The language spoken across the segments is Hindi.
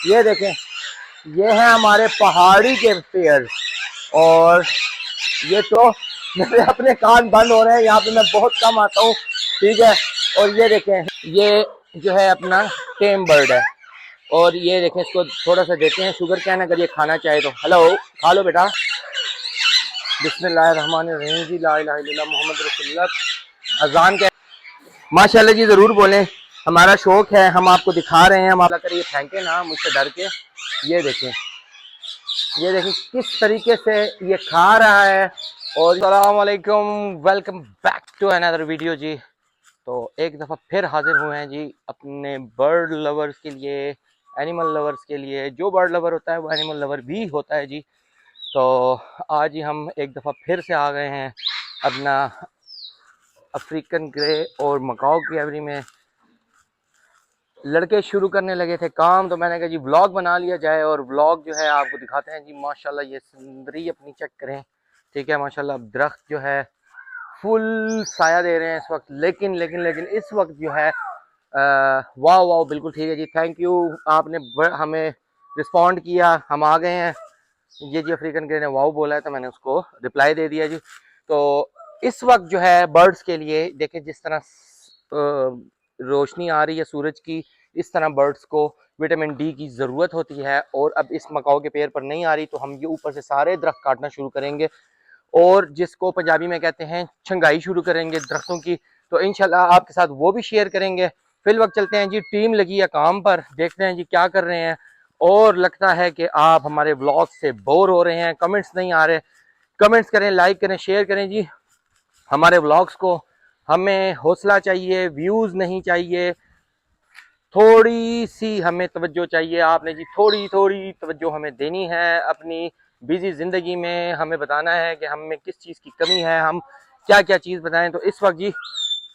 ये देखें, ये है हमारे पहाड़ी के पेड़। और ये तो मेरे अपने कान बंद हो रहे हैं, यहाँ पे मैं बहुत कम आता हूँ, ठीक है। और ये देखें, ये जो है अपना टेम बर्ड है। और ये देखें, इसको थोड़ा सा देते हैं शुगर कैन, अगर ये खाना चाहे तो। हेलो, खा लो बेटा। बिस्मिल्लाहिर्रहमानिर्रहीम जी, ला इलाहा इल्लल्लाह मुहम्मद रसूलुल्लाह। अजान के माशाल्लाह जी, जरूर बोलें, हमारा शौक है, हम आपको दिखा रहे हैं। हम आप करिए, फेंके ना मुझसे डर के। ये देखें, ये देखें किस तरीके से ये खा रहा है। और अस्सलाम वालेकुम, welcome back to another video जी। तो एक दफ़ा फिर हाजिर हुए हैं जी अपने बर्ड लवर्स के लिए, एनिमल लवर्स के लिए। जो बर्ड लवर होता है वो एनिमल लवर भी होता है जी। तो आज ही हम एक दफ़ा फिर से आ गए हैं अपना अफ्रीकन ग्रे और मकाओ की एवरी में। लड़के शुरू करने लगे थे काम, तो मैंने कहा जी व्लॉग बना लिया जाए। और व्लॉग जो है आपको दिखाते हैं जी। माशाल्लाह ये सिनरी अपनी चेक करें, ठीक है। माशाल्लाह दरख्त जो है फुल साया दे रहे हैं इस वक्त। लेकिन लेकिन लेकिन इस वक्त जो है वाह वाह, बिल्कुल ठीक है जी, थैंक यू, आपने हमें रिस्पॉन्ड किया, हम आ गए हैं। ये जी अफ्रीकन ग्रे ने वाह बोला है, तो मैंने उसको रिप्लाई दे दिया जी। तो इस वक्त जो है बर्ड्स के लिए देखें, जिस तरह रोशनी आ रही है सूरज की, इस तरह बर्ड्स को विटामिन डी की ज़रूरत होती है। और अब इस मकाओ के पेड़ पर नहीं आ रही, तो हम ये ऊपर से सारे दरख्त काटना शुरू करेंगे, और जिसको पंजाबी में कहते हैं छंगाई शुरू करेंगे दरख्तों की। तो इंशाल्लाह आपके साथ वो भी शेयर करेंगे। फिर वक्त चलते हैं जी, टीम लगी है काम पर, देखते हैं जी क्या कर रहे हैं। और लगता है कि आप हमारे व्लॉग से बोर हो रहे हैं, कमेंट्स नहीं आ रहे। कमेंट्स करें, लाइक करें, शेयर करें जी हमारे व्लॉग्स को। हमें हौसला चाहिए, व्यूज़ नहीं चाहिए, थोड़ी सी हमें तवज्जो चाहिए। आपने जी थोड़ी थोड़ी तवज्जो हमें देनी है। अपनी बिजी ज़िंदगी में हमें बताना है कि हमें किस चीज़ की कमी है, हम क्या क्या चीज़ बताएं। तो इस वक्त जी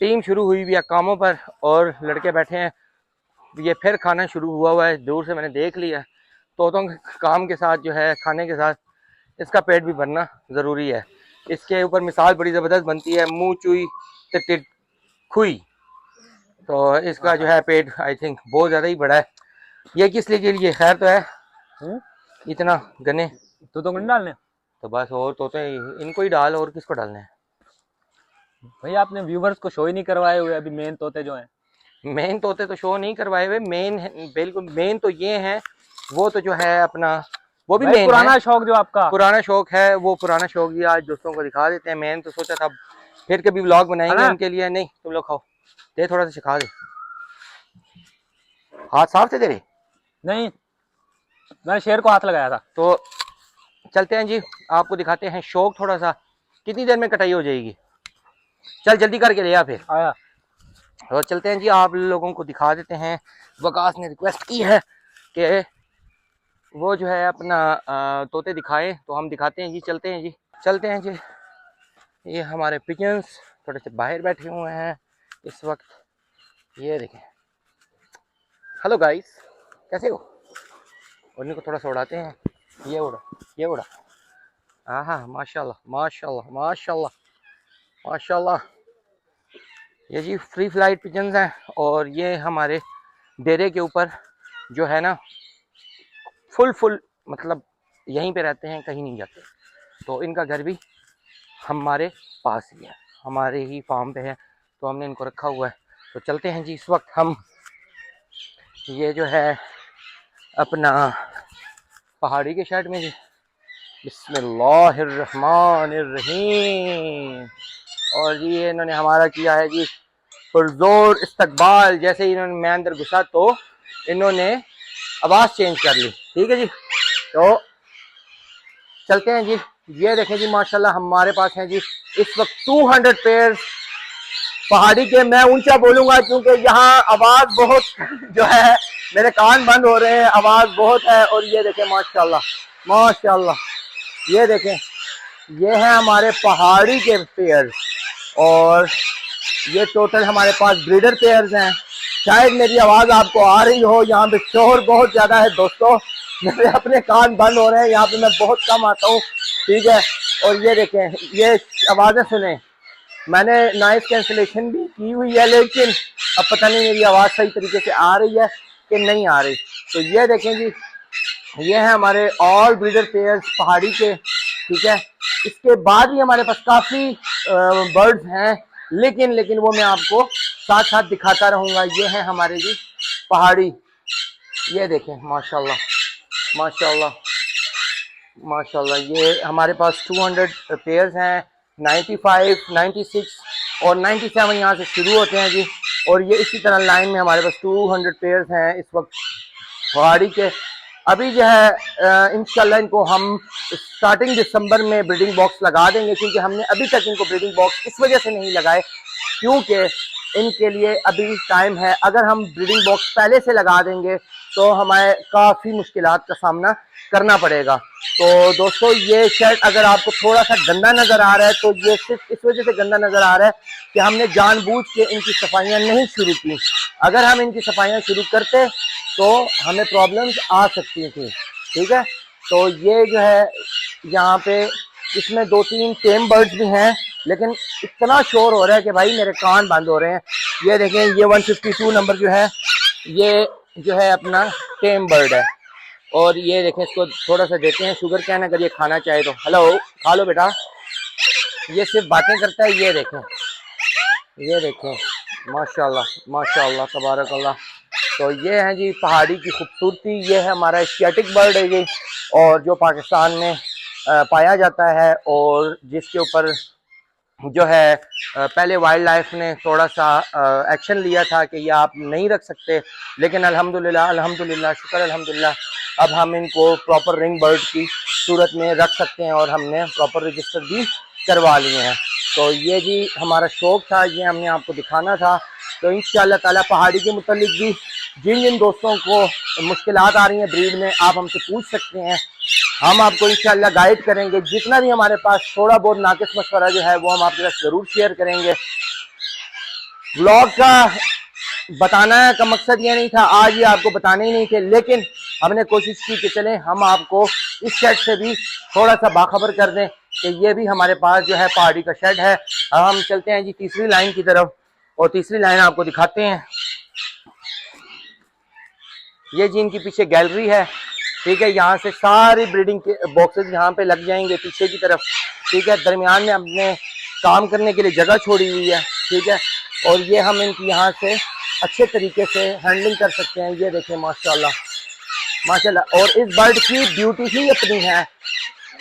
टीम शुरू हुई हुई है कामों पर, और लड़के बैठे हैं। ये फिर खाना शुरू हुआ है, दूर से मैंने देख लिया। तो काम के साथ जो है, खाने के साथ इसका पेट भी भरना ज़रूरी है। इसके ऊपर मिसाल बड़ी ज़बरदस्त बनती है, मुँह चुई टिट खुई। तो इसका जो है पेट आई थिंक बहुत ज़्यादा ही बड़ा है। ये किस लिए के लिए खैर तो है इतना गने तो गंडे डालने तो बस। और तोते इनको ही डाल, और किसको डालने हैं भैया? आपने व्यूवर्स को शो ही नहीं करवाए हुए अभी, मेन तोते जो हैं। मेन तोते तो शो नहीं करवाए हुए, मेन बिल्कुल मेन तो ये है। वो तो जो है अपना, वो भी भाई मेन है। पुराना शौक जो आपका, पुराना शौक है, वो पुराना शौक ही आज दोस्तों को दिखा देते हैं। मेन तो सोचा था फिर कभी व्लॉग है बनाएंगे ना? उनके लिए। नहीं, तुम लोग खाओ, दे थोड़ा सा सिखा दे। हाथ साफ थे तेरे? नहीं, मैंने शेर को हाथ लगाया था। तो चलते हैं जी, आपको दिखाते हैं शौक थोड़ा सा। कितनी देर में कटाई हो जाएगी? चल जल्दी करके ले आ फिर। आया और चलते हैं जी, आप लोगों को दिखा देते हैं। वकास ने रिक्वेस्ट की है कि वो जो है अपना तोते दिखाएं, तो हम दिखाते हैं जी। चलते हैं जी, चलते हैं जी। ये हमारे पिजन्स थोड़े से बाहर बैठे हुए हैं इस वक्त। ये देखें, हेलो गाइस, कैसे हो? और इनको थोड़ा सा उड़ाते हैं। ये उड़ा, ये उड़ा। हाँ हाँ, माशाल्लाह माशाल्लाह माशाल्लाह माशाल्लाह। ये जी फ्री फ्लाइट पिजन्स हैं, और ये हमारे डेरे के ऊपर जो है ना फुल मतलब यहीं पे रहते हैं, कहीं नहीं जाते। तो इनका घर भी हमारे पास ही है, हमारे ही फार्म पे है, तो हमने इनको रखा हुआ है। तो चलते हैं जी, इस वक्त हम ये जो है अपना पहाड़ी के शर्ट में जी। बिस्मिल्लाहिर्रहमानिर्रहीम। और जी इन्होंने हमारा किया है जी पुरजोर इस्तकबाल। जैसे ही इन्होंने मैं अंदर घुसा तो इन्होंने आवाज़ चेंज कर ली, ठीक है जी। तो चलते हैं जी। ये देखें जी, माशाल्लाह हमारे पास हैं जी इस वक्त 200 पेड़ पहाड़ी के। मैं ऊंचा बोलूंगा क्योंकि यहाँ आवाज़ बहुत जो है, मेरे कान बंद हो रहे हैं, आवाज़ बहुत है। और ये देखें माशाल्लाह माशाल्लाह, ये देखें, ये है हमारे पहाड़ी के पेड़। और ये टोटल हमारे पास ब्रीडर पेयर्स हैं। शायद मेरी आवाज़ आपको आ रही हो, यहाँ पे शोर बहुत ज़्यादा है दोस्तों, मेरे अपने कान बंद हो रहे हैं, यहाँ पे मैं बहुत कम आता हूँ, ठीक है। और ये देखें, ये आवाज़ें सुने, मैंने नॉइस कैंसिलेशन भी की हुई है, लेकिन अब पता नहीं मेरी आवाज़ सही तरीके से आ रही है कि नहीं आ रही। तो ये देखें जी, ये है हमारे ऑल ब्रीडर पेयर्स पहाड़ी के, ठीक है। इसके बाद भी हमारे पास काफ़ी बर्ड्स हैं, लेकिन वो मैं आपको साथ साथ दिखाता रहूँगा। ये है हमारे जी पहाड़ी, ये देखें माशाल्लाह माशाल्लाह माशाल्लाह। ये हमारे पास 200 पेयर्स हैं, 95, 96 और 97 यहाँ से शुरू होते हैं जी। और ये इसी तरह लाइन में हमारे पास 200 पेयर्स हैं इस वक्त पहाड़ी के। अभी जो है इंशाल्लाह इनको हम स्टार्टिंग दिसंबर में ब्रीडिंग बॉक्स लगा देंगे, क्योंकि हमने अभी तक इनको ब्रीडिंग बॉक्स इस वजह से नहीं लगाए क्योंकि इनके लिए अभी टाइम है। अगर हम ब्रीडिंग बॉक्स पहले से लगा देंगे तो हमें काफ़ी मुश्किलात का सामना करना पड़ेगा। तो दोस्तों ये शेड अगर आपको थोड़ा सा गंदा नज़र आ रहा है तो ये सिर्फ इस वजह से गंदा नज़र आ रहा है कि हमने जानबूझ के इनकी सफाइयाँ नहीं शुरू की। अगर हम इनकी सफाइयाँ शुरू करते तो हमें प्रॉब्लम्स आ सकती थी, ठीक है। तो ये जो है यहाँ पे इसमें 2-3 टेम बर्ड्स भी हैं, लेकिन इतना शोर हो रहा है कि भाई मेरे कान बंद हो रहे हैं। ये देखें, ये 152 नंबर जो है ये जो है अपना टेम बर्ड है। और ये देखें, इसको थोड़ा सा देते हैं शुगर कैन, अगर ये खाना चाहे तो। हेलो, खा लो बेटा। ये सिर्फ बातें करता है। ये देखें माशाल्लाह माशाल्लाह तबारक अल्लाह। तो ये है जी पहाड़ी की खूबसूरती। ये है हमारा एशियाटिक बर्ड है ये, और जो पाकिस्तान में पाया जाता है, और जिसके ऊपर जो है पहले वाइल्ड लाइफ ने थोड़ा सा एक्शन लिया था कि ये आप नहीं रख सकते, लेकिन अल्हम्दुलिल्लाह शुक्र अल्हम्दुलिल्लाह अब हम इनको प्रॉपर रिंग बर्ड की सूरत में रख सकते हैं, और हमने प्रॉपर रजिस्टर भी करवा लिए हैं। तो ये जी हमारा शौक़ था, ये हमने आपको दिखाना था। तो इंशाअल्लाह ताला पहाड़ी के मुतालिक भी जिन जिन दोस्तों को मुश्किलात आ रही हैं ब्रीड में, आप हमसे पूछ सकते हैं। हम आपको इंशाअल्लाह गाइड करेंगे। जितना भी हमारे पास थोड़ा बहुत नाकिस मशवरा जो है वो हम आपके साथ ज़रूर शेयर करेंगे। व्लॉग का बताना का मकसद ये नहीं था, आज ये आपको बताने ही नहीं थे, लेकिन हमने कोशिश की कि चलें हम आपको इस शेड से भी थोड़ा सा बाखबर कर दें कि ये भी हमारे पास जो है पहाड़ी का शेड है। अब हम चलते हैं जी तीसरी लाइन की तरफ, और तीसरी लाइन आपको दिखाते हैं। ये जी इनकी पीछे गैलरी है, ठीक है। यहाँ से सारी ब्रीडिंग के बॉक्सेस यहाँ पे लग जाएंगे पीछे की तरफ, ठीक है। दरमियान में हमने काम करने के लिए जगह छोड़ी हुई है, ठीक है। और ये हम इनकी यहाँ से अच्छे तरीके से हैंडलिंग कर सकते हैं। ये देखें माशाल्लाह माशाल्लाह। और इस बर्ड की ब्यूटी ही अपनी है,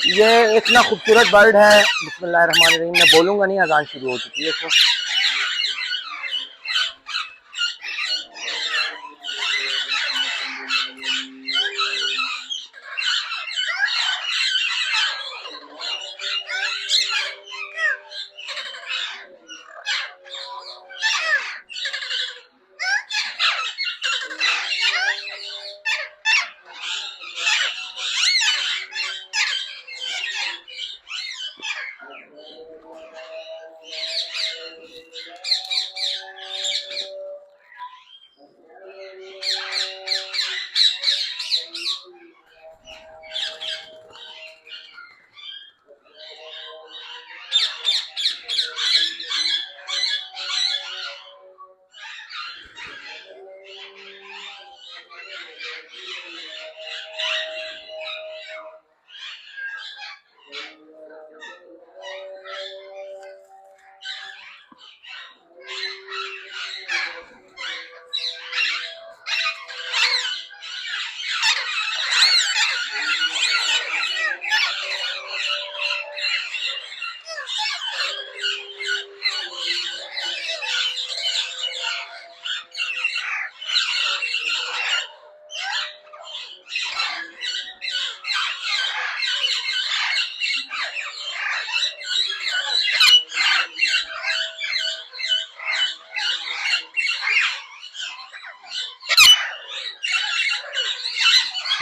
ये इतना खूबसूरत बर्ड है। बिस्मिल्लाहिर्रहमानिर्रहीम। मैं बोलूँगा नहीं, अजान शुरू हो चुकी है। इसको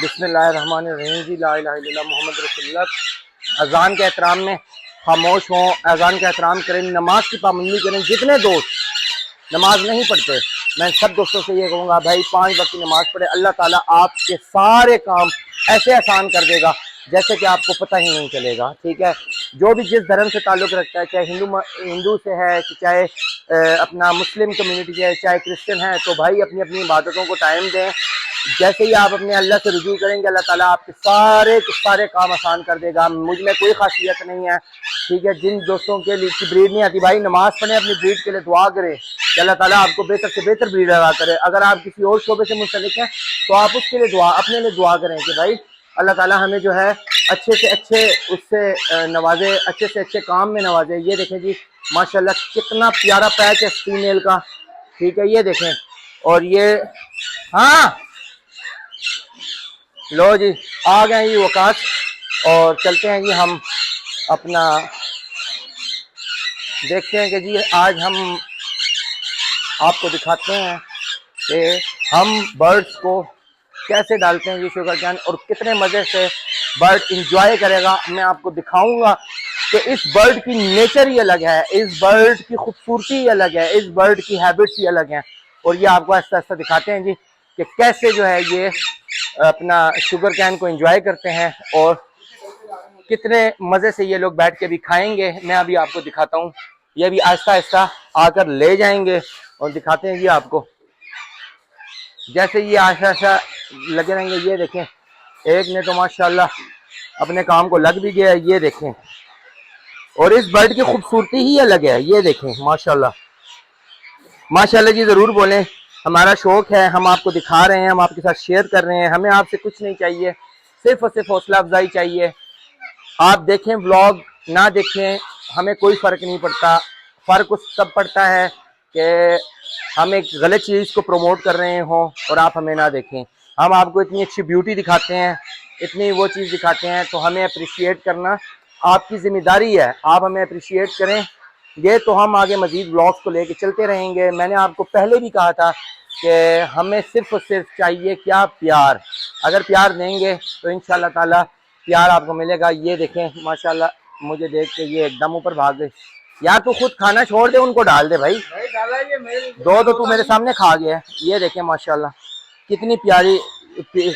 बिस्मिल्लाहिर्रहमानिर्रहीम जी, ला इलाहा इल्लल्लाह मुहम्मद रसूलुल्लाह। अजान के एहतराम में खामोश हों, अजान का एहतराम करें, नमाज की पाबंदी करें। जितने दोस्त नमाज नहीं पढ़ते, मैं सब दोस्तों से ये कहूँगा भाई 5 वक्त की नमाज पढ़े। अल्लाह ताला आपके सारे काम ऐसे आसान कर देगा जैसे कि आपको पता ही नहीं चलेगा, ठीक है। जो भी जिस धर्म से ताल्लुक़ रखता है, चाहे हिंदू से है, चाहे अपना मुस्लिम कम्युनिटी है, चाहे क्रिश्चियन है, तो भाई अपनी अपनी इबादतों को टाइम दें जैसे ही आप अपने अल्लाह से रुजू करेंगे, अल्लाह ताला आपके सारे के सारे काम आसान कर देगा। मुझ में कोई खासियत नहीं है, ठीक है। जिन दोस्तों के लिए की ब्रीड नहीं आती, भाई नमाज पढ़े, अपनी ब्रीड के लिए दुआ करें कि अल्लाह ताला आपको बेहतर से बेहतर ब्रीड अदा करे। अगर आप किसी और शोबे से मुंसलिक हैं तो आप उसके लिए दुआ, अपने लिए दुआ करें कि भाई अल्लाह ताला हमें जो है अच्छे से अच्छे उससे नवाजे, अच्छे से अच्छे काम में नवाजे। ये देखें जी माशाल्लाह कितना प्यारा पैच है फीमेल का, ठीक है। ये देखें, और ये हाँ लो जी आ गए जी वकास, और चलते हैं जी हम अपना देखते हैं कि जी आज हम आपको दिखाते हैं कि हम बर्ड्स को कैसे डालते हैं ये शुगर कैन और कितने मज़े से बर्ड इंजॉय करेगा। मैं आपको दिखाऊंगा कि इस बर्ड की नेचर ही अलग है, इस बर्ड की खूबसूरती ही अलग है, इस बर्ड की हैबिट्स ही अलग हैं। और ये आपको आहिस्ता आहिस्ता दिखाते हैं जी कि कैसे जो है ये अपना शुगर कैन को एंजॉय करते हैं और कितने मज़े से ये लोग बैठ के भी खाएंगे। मैं अभी आपको दिखाता हूँ, ये अभी आहिस्ता आहिस्ता आकर ले जाएंगे और दिखाते हैं जी आपको। जैसे ये आहिस्ता आहिस्ता लगे रहेंगे, ये देखें एक ने तो माशाल्लाह अपने काम को लग भी गया है, ये देखें। और इस बर्ड की खूबसूरती ही अलग है, ये देखें माशाल्लाह। माशाल्लाह जी ज़रूर बोलें, हमारा शौक है, हम आपको दिखा रहे हैं, हम आपके साथ शेयर कर रहे हैं। हमें आपसे कुछ नहीं चाहिए, सिर्फ और सिर्फ हौसला अफजाई चाहिए। आप देखें व्लॉग, ना देखें, हमें कोई फ़र्क नहीं पड़ता। फ़र्क उस तब पड़ता है कि हम एक गलत चीज़ को प्रमोट कर रहे हों और आप हमें ना देखें। हम आपको इतनी अच्छी ब्यूटी दिखाते हैं, इतनी वो चीज़ दिखाते हैं, तो हमें अप्रिशिएट करना आपकी ज़िम्मेदारी है। आप हमें अप्रिशिएट करें, ये तो हम आगे मज़ीद व्लॉग्स को लेके चलते रहेंगे। मैंने आपको पहले भी कहा था कि हमें सिर्फ और सिर्फ चाहिए क्या, प्यार। अगर प्यार देंगे तो इंशाल्लाह ताला प्यार आपको मिलेगा। ये देखें माशाल्लाह, मुझे देख के ये एकदम ऊपर भाग गए। यार तू खुद खाना छोड़ दे, उनको डाल दे भाई। दो तो तू मेरे सामने खा गया। ये देखें माशाल्लाह कितनी प्यारी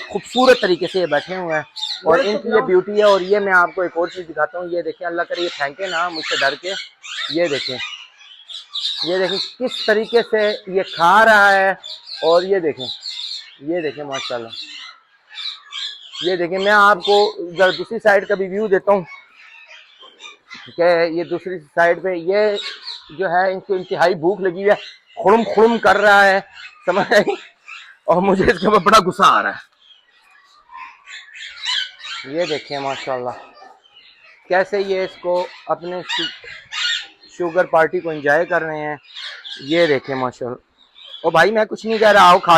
खूबसूरत तरीके से ये बैठे हुए हैं और इनकी ये ब्यूटी है। और ये मैं आपको एक और चीज़ दिखाता हूँ, ये देखें, अल्लाह करे ये फेंके ना मुझसे डर के। ये देखें, ये देखें किस तरीके से ये खा रहा है। और ये देखें माशाल्लाह, ये देखें। मैं आपको जरा दूसरी साइड का भी व्यू देता हूँ कि ये दूसरी साइड पे ये जो है इनको इंतहाई भूख लगी है, खुड़म खुड़म कर रहा है, समझ आई। और मुझे इसके ऊपर बड़ा गुस्सा आ रहा है। ये देखें माशाल्लाह कैसे ये इसको अपने शुगर पार्टी को एंजॉय कर रहे हैं। ये देखें माशाल्लाह। ओ भाई मैं कुछ नहीं कह रहा, आओ खा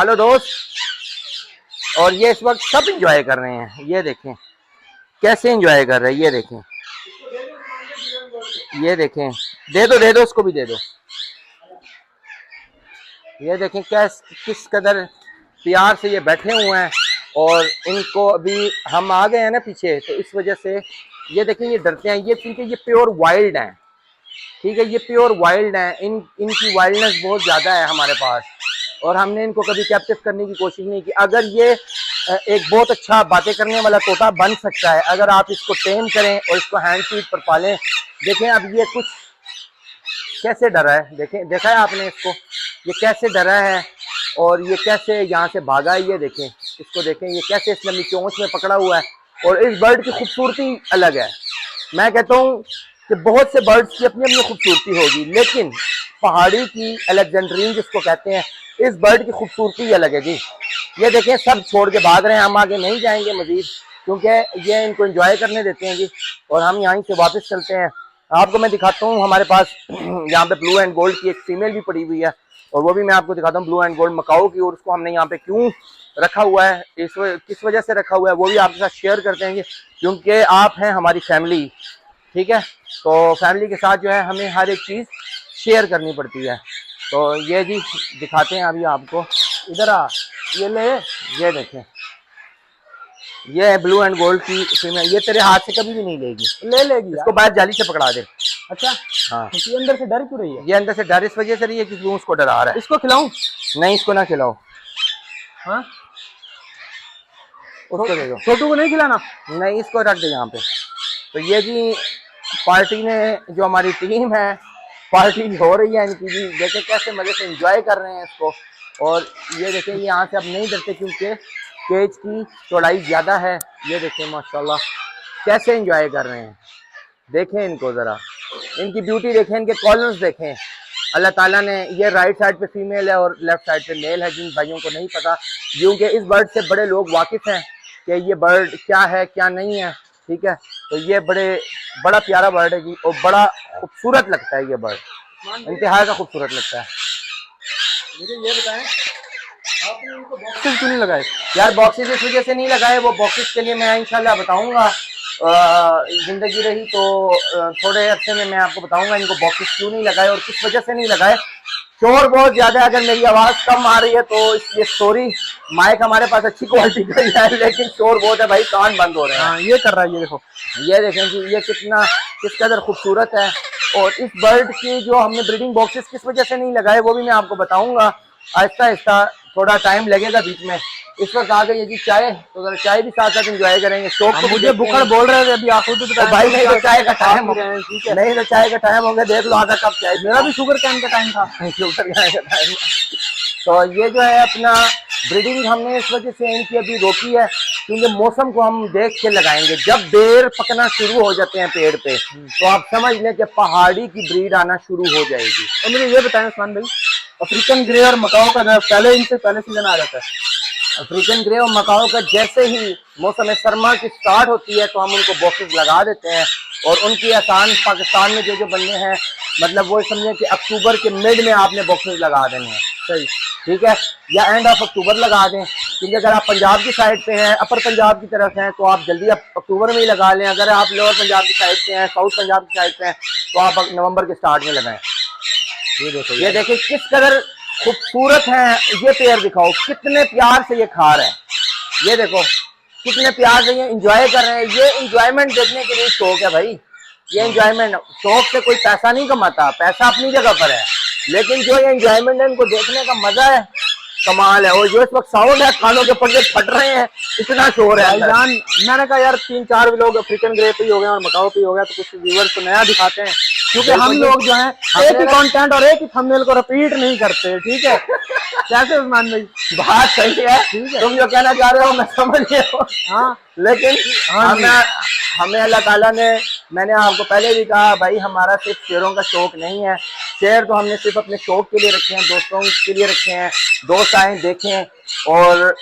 लो दोस्त। और ये इस वक्त सब एंजॉय कर रहे हैं। ये देखें कैसे एंजॉय कर रहे हैं। ये देखें, दे दो उसको भी दे दो। ये देखें किस कदर प्यार से ये बैठे हुए हैं। और इनको अभी हम आ गए हैं ना पीछे, तो इस वजह से ये देखें ये डरते हैं। ये क्योंकि ये प्योर वाइल्ड हैं, ठीक है, ये प्योर वाइल्ड हैं। इनकी वाइल्डनेस बहुत ज़्यादा है हमारे पास, और हमने इनको कभी कैप्टिव करने की कोशिश नहीं की। अगर ये एक बहुत अच्छा बातें करने वाला तोता बन सकता है अगर आप इसको टेम करें और इसको हैंड फीड पर पालें। देखें अब ये कुछ कैसे डरा है, देखा है आपने इसको, ये कैसे डरा है और ये कैसे यहाँ से भागा है। ये देखें इसको, देखें ये कैसे इस लंबी चोंच में पकड़ा हुआ है। और इस बर्ड की खूबसूरती अलग है। मैं कहता हूँ कि बहुत से बर्ड्स की अपनी अपनी खूबसूरती होगी, लेकिन पहाड़ी की अलेक्जेंड्रीन जिसको कहते हैं, इस बर्ड की खूबसूरती अलग है जी। ये देखें सब छोड़ के भाग रहे हैं, हम आगे नहीं जाएंगे मजीद, क्योंकि ये इनको एंजॉय करने देते हैं जी। और हम यहीं से वापस चलते हैं। आपको मैं दिखाता हूँ, हमारे पास यहाँ पे ब्लू एंड गोल्ड की एक फीमेल भी पड़ी हुई है, और वो भी मैं आपको दिखाता हूँ ब्लू एंड गोल्ड मकाओ की। और उसको हमने यहाँ पे क्यों रखा हुआ है, किस वजह से रखा हुआ है, वो भी आपके साथ शेयर करते हैं, क्योंकि आप हैं हमारी फैमिली, ठीक है। तो फैमिली के साथ जो है हमें हर एक चीज़ शेयर करनी पड़ती है। तो ये जी दिखाते हैं अभी आपको, इधर आ, ये ले, ये देखें, ये है ब्लू एंड गोल्ड की फीमेल। ये तेरे हाथ से कभी भी नहीं लेगी, ले लेगी, इसको बाहर जाली से पकड़ा दे। अच्छा हाँ, ये अंदर से डर क्यों रही है? ये अंदर से डर इस वजह से रही है कि तू उसको डरा रहा है। इसको खिलाऊं? नहीं, इसको ना खिलाओ, हाँ उसको दे दो। छोटू को नहीं खिलाना? नहीं, इसको रख दे यहाँ पे। तो ये जी पार्टी ने, जो हमारी टीम है, पार्टी हो रही है इनकी जी। देखे कैसे मजे से एंजॉय कर रहे हैं इसको। और ये देखें ये यहाँ से अब नहीं डरते क्योंकि केज की चौड़ाई ज़्यादा है। ये देखें माशाल्लाह कैसे एंजॉय कर रहे हैं, देखें इनको ज़रा, इनकी ब्यूटी देखें, इनके कॉलर्स देखें। अल्लाह ताला ने, ये राइट साइड पे फीमेल है और लेफ्ट साइड पे मेल है। जिन भाइयों को नहीं पता, क्योंकि इस बर्ड से बड़े लोग वाकिफ़ हैं कि ये बर्ड क्या है क्या नहीं है, ठीक है। तो ये बड़ा प्यारा बर्ड है जी और बड़ा खूबसूरत लगता है। ये बर्ड इंतहा का खूबसूरत लगता है। मुझे ये बताएं, आपने इनको बॉक्सेस क्यों नहीं लगाए? यार बॉक्सेस इस वजह से नहीं लगाए, वो बॉक्सेस के लिए मैं इंशाल्लाह बताऊंगा, जिंदगी रही तो थोड़े अरसे में मैं आपको बताऊंगा इनको बॉक्सेस क्यों नहीं लगाए और किस वजह से नहीं लगाए। शोर बहुत ज्यादा है, अगर मेरी आवाज कम आ रही है तो इसलिए सॉरी। माइक हमारे पास अच्छी क्वालिटी का ही है लेकिन शोर बहुत है भाई, कान बंद हो रहे हैं। हाँ, ये कर रहा है, ये देखो, ये देखें कि ये किस कदर खूबसूरत है। और इस बर्ड की जो हमने ब्रीडिंग बॉक्सेस किस वजह से नहीं लगाए वो भी मैं आपको बताऊंगा आहिस्ता आहिस्ता, थोड़ा टाइम लगेगा बीच में। इस वक्त आ गई है जी चाय, तो जरा चाय भी साथ साथ एंजॉय करेंगे। शौक को मुझे बुखड़ बोल रहे थे अभी, आप खुद तो भाई नहीं तो चाय का टाइम हो गया, ठीक है, नहीं तो चाय का टाइम हो गया, देख लो आधा कप चाय। मेरा भी शुगर कैन का टाइम था। शुगर कैन का टाइम। तो ये जो है अपना ब्रीडिंग हमने इस वजह से इनकी अभी रोकी है क्योंकि मौसम को हम देख के लगाएंगे। जब बेर पकना शुरू हो जाते हैं पेड़ पे तो आप समझ लें कि पहाड़ी की ब्रीड आना शुरू हो जाएगी। तो मुझे ये बताएं उस्मान भाई, अफ्रीकन ग्रे और मकाओ का पहले इनसे पहले सीजन आ जाता है? अफ्रीकन ग्रे और मकाओ का जैसे ही मौसम सरमा की स्टार्ट होती है तो हम उनको बॉक्सेस लगा देते हैं और उनकी आसान पाकिस्तान में जो बंदे हैं, मतलब वो समझें कि अक्टूबर के मिड में आपने बॉक्सेस लगा देने हैं, सही, ठीक है, या एंड ऑफ अक्टूबर लगा दें। क्योंकि अगर आप पंजाब की साइड पे हैं, अपर पंजाब की तरफ हैं, तो आप जल्दी अक्टूबर में ही लगा लें। अगर आप लोअर पंजाब की साइड पे हैं, साउथ पंजाब की साइड पे हैं, तो आप नवंबर के स्टार्ट में लगाएं। ये देखिए किस कदर खूबसूरत है। ये पेयर दिखाओ, कितने प्यार से ये खा रहे हैं, ये देखो कितने प्यार से ये एंजॉय कर रहे हैं। ये एंजॉयमेंट देखने के लिए शौक है भाई, ये एंजॉयमेंट, शौक से कोई पैसा नहीं कमाता, पैसा अपनी जगह पर है, लेकिन जो ये एंजॉयमेंट है इनको देखने का मजा है, कमाल है। और जो इस वक्त साउंड है, कानों के पर्दे फट रहे हैं, इतना शोर है भाईजान। मैंने कहा यार 3-4 लोग अफ्रीकन ग्रे पे ही हो गए और मकाओ पे ही हो गया, तो कुछ व्यूअर्स को नया दिखाते हैं, क्योंकि हम लोग जो हैं एक ही कंटेंट और एक ही थंबनेल को रिपीट नहीं करते, ठीक है। कैसे उस्मान भाई? बात सही है, तुम जो कहना चाह रहे हो मैं समझ गया हूँ। हाँ, लेकिन हमें अल्लाह ताला ने, मैंने आपको पहले भी कहा भाई, हमारा सिर्फ शेरों का शौक नहीं है। शेर तो हमने सिर्फ अपने शौक के लिए रखे हैं, दोस्तों के लिए रखे हैं, दोस्त आए देखें। और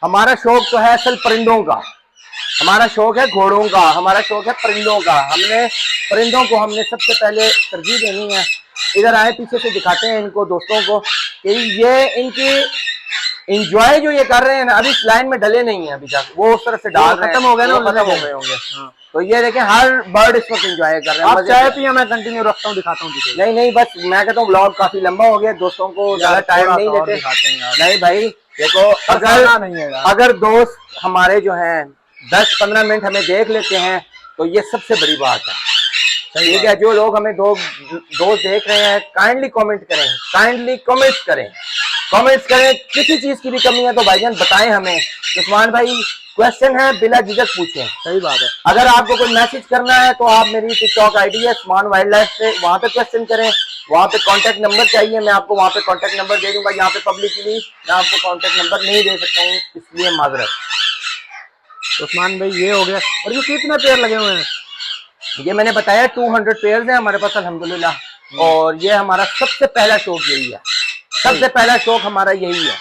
हमारा शौक तो है असल परिंदों का, हमारा शौक है घोड़ों का, हमारा शौक है परिंदों का। परिंदों को हमने सबसे पहले तरजीह देनी है। इधर आए, पीछे से दिखाते हैं इनको दोस्तों को कि ये इनकी एंजॉय जो ये कर रहे हैं ना, अभी इस लाइन में डले नहीं है अभी तक, वो उस तरफ से डाल रहे हैं, खत्म हो गए ना, खत्म हो गए होंगे। तो ये देखें हर बर्ड इस वक्त एंजॉय कर रहे हैं। आप चाय पिए, मैं कंटिन्यू रखता हूँ, दिखाता हूँ। नहीं बस मैं कहता हूँ ब्लॉग काफी लंबा हो गया, दोस्तों को ज्यादा टाइम नहीं देते। नहीं भाई देखो, अगर दोस्त हमारे जो हैं 10-15 मिनट हमें देख लेते हैं तो ये सबसे बड़ी बात है, ठीक है। जो लोग हमें दोस्त देख रहे हैं, काइंडली कमेंट करें, काइंडली कमेंट्स करें। किसी चीज की भी कमी है तो भाईजान बताएं हमें। उस्मान भाई क्वेश्चन है बिला झिझक पूछें, सही बात है। अगर आपको कोई मैसेज करना है तो आप, मेरी टिकटॉक आईडी है उस्मान वाइल्ड लाइफ पे, वहां पे क्वेश्चन करें। वहां पे कांटेक्ट नंबर चाहिए, मैं आपको वहां पे कांटेक्ट नंबर दे दूंगा। यहाँ पे पब्लिकली मैं आपको कांटेक्ट नंबर नहीं दे सकता हूँ, इसलिए माजरत। उस्मान भाई ये हो गया। और ये कितने पेयर लगे हुए हैं? ये मैंने बताया 200 पेयर्स हैं हमारे पास अल्हम्दुलिल्लाह। और ये हमारा सबसे पहला शौक यही है, सबसे पहला शौक हमारा यही है,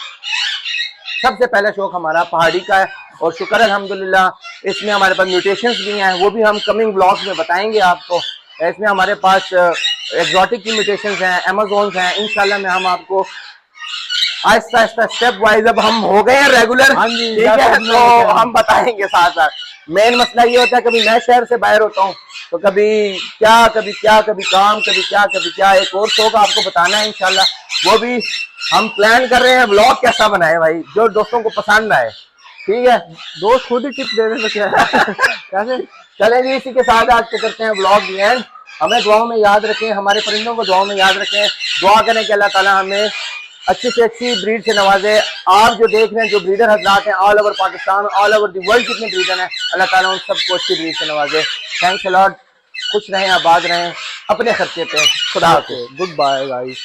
सबसे पहला शौक हमारा पहाड़ी का है। और शुक्र अल्हम्दुलिल्लाह इसमें हमारे पास म्यूटेशंस भी हैं, वो भी हम कमिंग ब्लॉग्स में बताएंगे आपको। इसमें हमारे पास एग्जॉटिक की म्यूटेशंस हैं, अमेज़ॉन्स हैं, इंशाल्लाह में हम आपको आहिस्ता आहिस्ता स्टेप वाइज, अब हम हो गए हैं रेगुलर, हाँ जी, ठीक है, तो हम बताएंगे साथ साथ। मेन मसला ये होता है कभी मैं शहर से बाहर होता हूँ तो कभी क्या कभी काम, कभी क्या। एक और शौक आपको बताना है इंशाल्लाह, वो भी हम प्लान कर रहे हैं। व्लॉग कैसा बनाए भाई, जो दोस्तों को पसंद आए, ठीक है। दोस्त खुद ही टिप्स दे दें तो क्या कैसे चले जी। इसी के साथ आज के करते हैं व्लॉग दी एंड। हमें दुआओं में याद रखें, हमारे परिंदों को दुआओं में याद रखें, दुआ करें कि अल्लाह ताला हमें अच्छी से अच्छी ब्रीड से नवाजे। आप जो देख रहे हैं, जो ब्रीडर हजरात हैं all over Pakistan, all over the world, कितने ब्रीडर हैं, अल्लाह ताला उन सबको अच्छी ब्रीड से नवाजे। थैंक्स अ लॉट, खुश रहें, आबाद रहें, अपने खर्चे पे। खुदा हाफिज़, गुड बाय गाइस।